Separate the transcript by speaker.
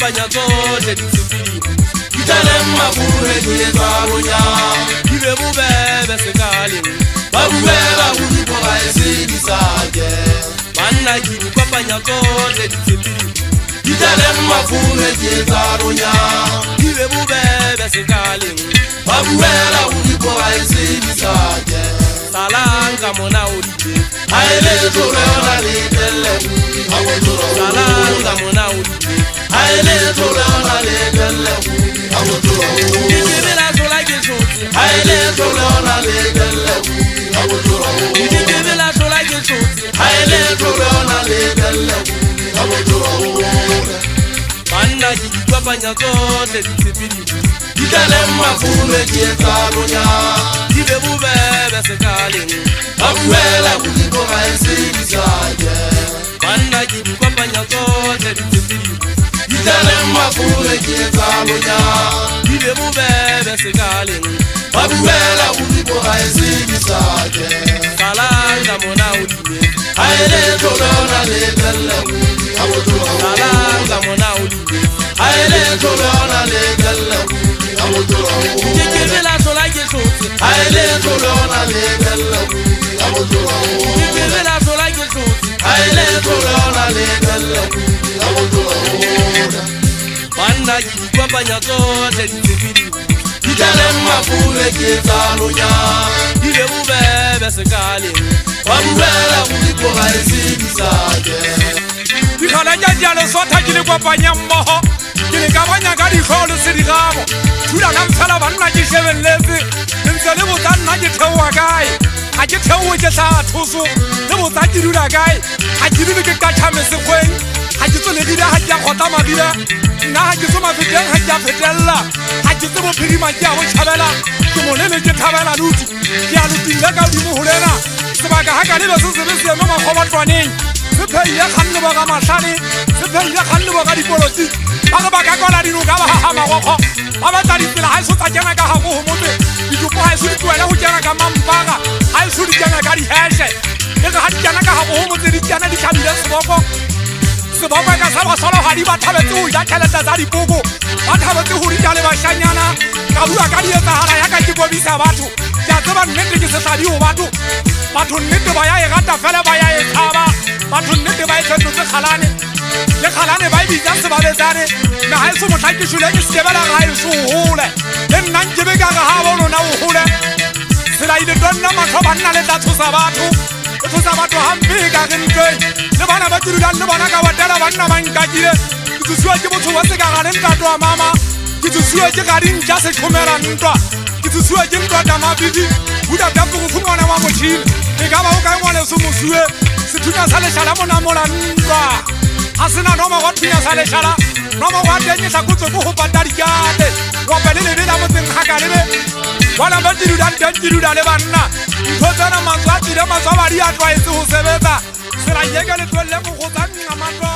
Speaker 1: kopanya tsohle disipilini
Speaker 2: Ditaleng mafure di etsaronya
Speaker 1: di be bobebe sekaleng
Speaker 2: ba buela ho dipoga e se di sake
Speaker 1: banna ke di kopanya tsohle disipilini
Speaker 2: Ditaleng mafure di etsaronya
Speaker 1: di be bobebe sekaleng
Speaker 2: ba buela ho dipoga e se di sake
Speaker 1: salang ka mona o di
Speaker 2: ha ele tlola ona le telle ha wo tlola
Speaker 1: salang ka mona o di
Speaker 2: ha ele tlola ona le telle ha wo tlola
Speaker 1: di bela sola ke shotse
Speaker 2: ha ele tlola ona le telle ha wo tlola
Speaker 1: di bela sola ke shotse
Speaker 2: ha ele tlola ona le telle ha wo tlola
Speaker 1: banna ke di kopanya tsohle disipilini
Speaker 2: Ditaleng mafure di etsaronya
Speaker 1: di be bobebe sekaleng
Speaker 2: ba buela ho dipoga e se di sake
Speaker 1: banna ke di kopanya tsohle disipilini
Speaker 2: Ditaleng mafure di etsaronya
Speaker 1: di be bobebe sekaleng
Speaker 2: ba buela ho dipoga e se di sake
Speaker 1: salang ka mona o di
Speaker 2: ha ele tlola ona le telle ha wo tlola
Speaker 1: salang ka mona o di
Speaker 2: ha ele tlola ona le telle ha wo tlola
Speaker 1: di bela sola ke shotse
Speaker 2: ha ele tlola ona le telle ha wo tlola
Speaker 1: di bela sola ke shotse
Speaker 2: ha ele tlola ona le telle ha wo tlola
Speaker 1: banna ke di kopanya tsohle disipilini
Speaker 2: Ditaleng mafure di etsaronya
Speaker 1: di be bobebe sekaleng
Speaker 2: ba buela ho dipoga e se di sake
Speaker 3: Dikgala tša jalo sotha ke le kopanya mmogo ke le ka banya ka ditlhoo le sedigabo thulana mfela banna ke shebeletse le ntse le botsa nna ke theowa kae ga ke theowe ke tla thoso le botsa ke dula kae ga ke dule ke katšha mesekgweng ga ke tsolegile ga ke a kgota mabila nna ga ke tso mafeteng ga ke a fetelela ga ke tse bophirima ke a go tšhabela ke monene ke thabela luti ke a lutile ka godimo golena sebaka ga ka lebe se sebe seemo makgobatlwaneng se pheile kganne bo ka matlhane se pheile kganne bo ka dipoloti ba re ba ka kola dinoka ba gaga magokgo ba batla ditsela ga e so tsa kena ka gago gomotse ditopo ga e so di tloele go kena ka mampaka ga e so di kena ka diheshe le ge ga di kena ka gago gomotse di kena di tlhabile seboko seboko ka sa basologadi ba thabetse go ja tšhelete tsa dipoko ba thabetse go di ja le bašanyana ka bua ka dietsagala yaka ke kobisa batho ke a tseba nnete ke setladi go batho nnete ba ya e rata fela ba ya e tshaba batho nnete ba e fetotse kgalane le kgalane ba e bitsa sebabetsane mme ga e se motlha ke šule ke sekebela ga e se o gole le nna nkebe ka re ga bolona o gole tsela ile tonna matlho banna le tla tshosa batho e tshosa batho gampe e ka renteng le bana ba tirulang le bona ka watela banna ba nkakile ke tsosiwa ke botho ba se ka gale ntato wa mama ke tsosiwa ke gadintša setlhomela ntwa ke tsosiwa ke ntwa tamabidi budatapogo ngwana wa motšhini e ka ba o kae ngwane se mosue sethunya sa lešala monamola ntwa ga sena nomo go thunya sa lešala nomo go a teng e tlakotse ko go pata dikate rope le lebela motseng ga ka lebe bona ba tidudang teng tiduda le banna ntho tsena matswa a tsile matswa badi a tlwaetse go sebetsa sela yeke le tlwelele mo go tsa nna matlo